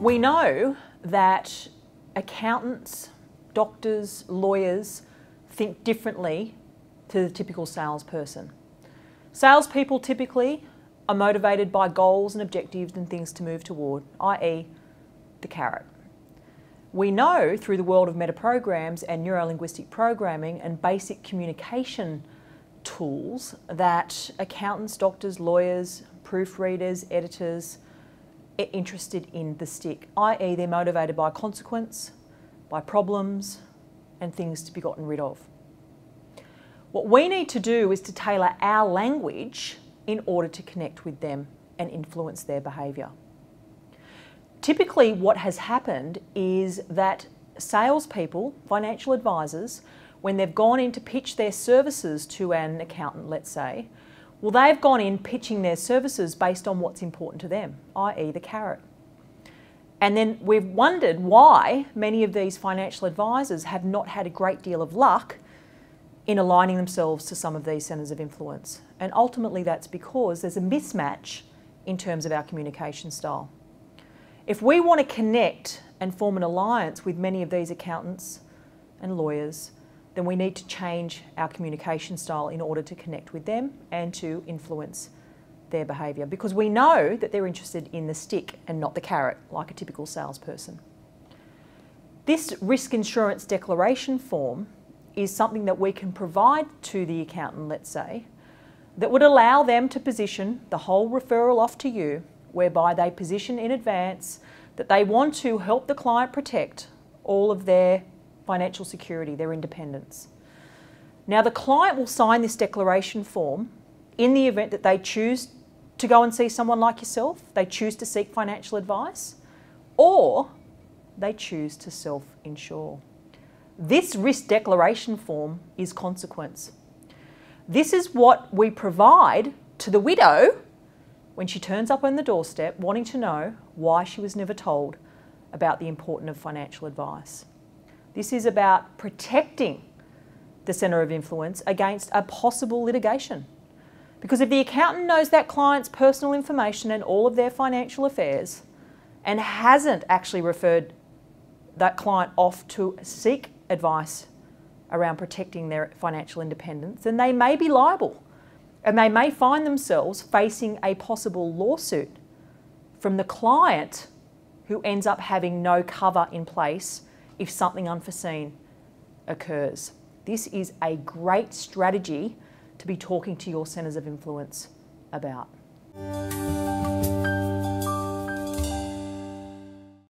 We know that accountants, doctors, lawyers think differently to the typical salesperson. Salespeople typically are motivated by goals and objectives and things to move toward, i.e. the carrot. We know through the world of metaprograms and neuro-linguistic programming and basic communication tools that accountants, doctors, lawyers, proofreaders, editors are interested in the stick, i.e. they're motivated by consequence, by problems and things to be gotten rid of. What we need to do is to tailor our language in order to connect with them and influence their behaviour. Typically what has happened is that salespeople, financial advisors, when they've gone in to pitch their services to an accountant, let's say, well, they've gone in pitching their services based on what's important to them, i.e. the carrot. And then we've wondered why many of these financial advisors have not had a great deal of luck in aligning themselves to some of these centres of influence. And ultimately that's because there's a mismatch in terms of our communication style. If we want to connect and form an alliance with many of these accountants and lawyers, then we need to change our communication style in order to connect with them and to influence their behaviour, because we know that they're interested in the stick and not the carrot, like a typical salesperson. This risk insurance declaration form is something that we can provide to the accountant, let's say, that would allow them to position the whole referral off to you, whereby they position in advance that they want to help the client protect all of their financial security, their independence. Now the client will sign this declaration form in the event that they choose to go and see someone like yourself, they choose to seek financial advice, or they choose to self-insure. This risk declaration form is consequence. This is what we provide to the widow when she turns up on the doorstep wanting to know why she was never told about the importance of financial advice. This is about protecting the centre of influence against a possible litigation. Because if the accountant knows that client's personal information and all of their financial affairs and hasn't actually referred that client off to seek advice around protecting their financial independence, then they may be liable and they may find themselves facing a possible lawsuit from the client who ends up having no cover in place if something unforeseen occurs. This is a great strategy to be talking to your centres of influence about.